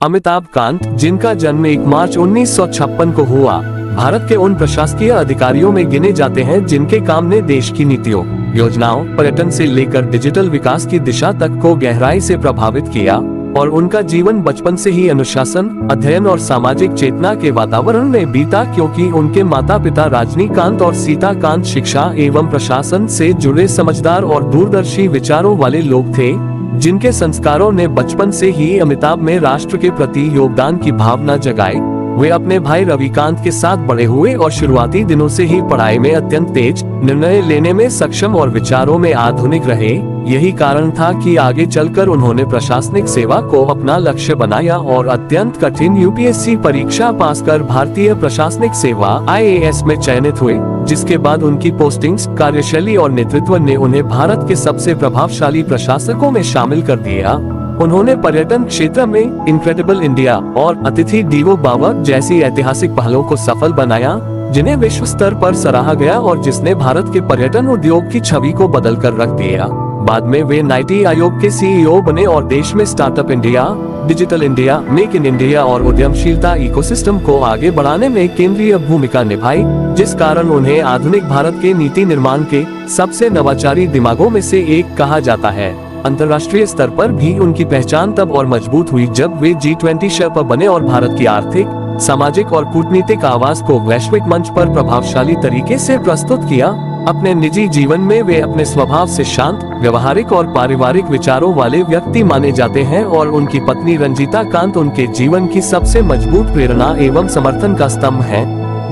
अमिताभ कांत, जिनका जन्म 1 मार्च 1956 को हुआ, भारत के उन प्रशासकीय अधिकारियों में गिने जाते हैं जिनके काम ने देश की नीतियों, योजनाओं, पर्यटन से लेकर डिजिटल विकास की दिशा तक को गहराई से प्रभावित किया और उनका जीवन बचपन से ही अनुशासन, अध्ययन और सामाजिक चेतना के वातावरण में बीता, क्योंकि उनके माता पिता रजनीकांत और सीता कांत शिक्षा एवं प्रशासन से जुड़े समझदार और दूरदर्शी विचारों वाले लोग थे, जिनके संस्कारों ने बचपन से ही अमिताभ में राष्ट्र के प्रति योगदान की भावना जगाई। वे अपने भाई रविकांत के साथ बड़े हुए और शुरुआती दिनों से ही पढ़ाई में अत्यंत तेज, निर्णय लेने में सक्षम और विचारों में आधुनिक रहे। यही कारण था कि आगे चलकर उन्होंने प्रशासनिक सेवा को अपना लक्ष्य बनाया और अत्यंत कठिन यूपीएससी परीक्षा पास कर भारतीय प्रशासनिक सेवा IAS में चयनित हुए, जिसके बाद उनकी पोस्टिंग्स, कार्यशैली और नेतृत्व ने उन्हें भारत के सबसे प्रभावशाली प्रशासकों में शामिल कर दिया। उन्होंने पर्यटन क्षेत्र में इनक्रेडिबल इंडिया और अतिथि देवो भव जैसी ऐतिहासिक पहलों को सफल बनाया, जिन्हें विश्व स्तर पर सराहा गया और जिसने भारत के पर्यटन उद्योग की छवि को बदल कर रख दिया। बाद में वे नीति आयोग के CEO बने और देश में startup India, digital India, make in India और उद्यमशीलता इकोसिस्टम को आगे बढ़ाने में केंद्रीय भूमिका निभाई, जिस कारण उन्हें आधुनिक भारत के नीति निर्माण के सबसे नवाचारी दिमागों में से एक कहा जाता है। अंतर्राष्ट्रीय स्तर पर भी उनकी पहचान तब और मजबूत हुई जब वे G20 शेर्पा बने और भारत की आर्थिक, सामाजिक और कूटनीतिक आवाज को वैश्विक मंच पर प्रभावशाली तरीके से प्रस्तुत किया। अपने निजी जीवन में वे अपने स्वभाव से शांत, व्यवहारिक और पारिवारिक विचारों वाले व्यक्ति माने जाते हैं और उनकी पत्नी रंजीता कांत उनके जीवन की सबसे मजबूत प्रेरणा एवं समर्थन का स्तंभ है,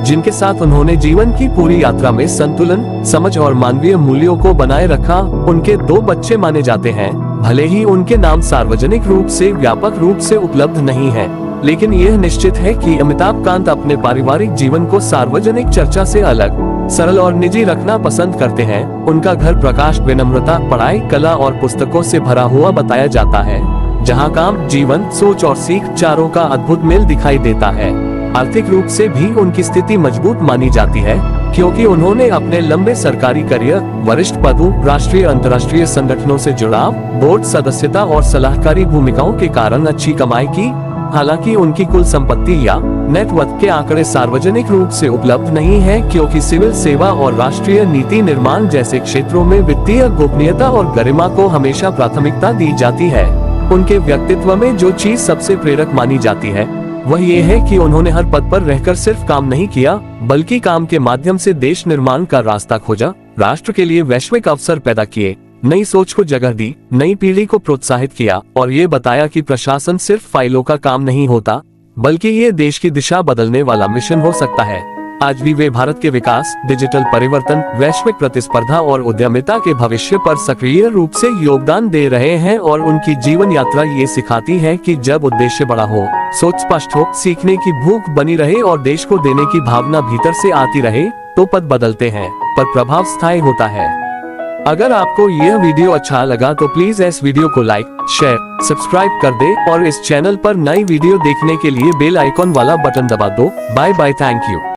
जिनके साथ उन्होंने जीवन की पूरी यात्रा में संतुलन, समझ और मानवीय मूल्यों को बनाए रखा। उनके 2 बच्चे माने जाते हैं। भले ही उनके नाम सार्वजनिक रूप से व्यापक रूप से उपलब्ध नहीं है, लेकिन यह निश्चित है कि अमिताभ कांत अपने पारिवारिक जीवन को सार्वजनिक चर्चा से अलग, सरल और निजी रखना पसंद करते हैं। उनका घर प्रकाश, विनम्रता, पढ़ाई, कला और पुस्तकों से भरा हुआ बताया जाता है, जहां काम, जीवन, सोच और सीख चारों का अद्भुत मेल दिखाई देता है। आर्थिक रूप से भी उनकी स्थिति मजबूत मानी जाती है, क्योंकि उन्होंने अपने लंबे सरकारी करियर, वरिष्ठ पदों, राष्ट्रीय अंतर्राष्ट्रीय संगठनों से जुड़ाव, बोर्ड सदस्यता और सलाहकारी भूमिकाओं के कारण अच्छी कमाई की। हालांकि उनकी कुल संपत्ति या नेटवर्थ के आंकड़े सार्वजनिक रूप से उपलब्ध नहीं है, क्योंकि सिविल सेवा और राष्ट्रीय नीति निर्माण जैसे क्षेत्रों में वित्तीय गोपनीयता और गरिमा को हमेशा प्राथमिकता दी जाती है। उनके व्यक्तित्व में जो चीज सबसे प्रेरक मानी जाती है वह ये है कि उन्होंने हर पद पर रहकर सिर्फ काम नहीं किया, बल्कि काम के माध्यम से देश निर्माण का रास्ता खोजा, राष्ट्र के लिए वैश्विक अवसर पैदा किए, नई सोच को जगह दी, नई पीढ़ी को प्रोत्साहित किया और ये बताया कि प्रशासन सिर्फ फाइलों का काम नहीं होता, बल्कि ये देश की दिशा बदलने वाला मिशन हो सकता है। आज भी वे भारत के विकास, डिजिटल परिवर्तन, वैश्विक प्रतिस्पर्धा और उद्यमिता के भविष्य पर सक्रिय रूप से योगदान दे रहे हैं और उनकी जीवन यात्रा ये सिखाती है कि जब उद्देश्य बड़ा हो, सोच स्पष्ट हो, सीखने की भूख बनी रहे और देश को देने की भावना भीतर से आती रहे, तो पद बदलते हैं पर प्रभाव स्थायी होता है। अगर आपको यह वीडियो अच्छा लगा तो प्लीज इस वीडियो को लाइक, शेयर, सब्सक्राइब कर दे और इस चैनल पर नई वीडियो देखने के लिए बेल आइकॉन वाला बटन दबा दो। Bye bye, thank you.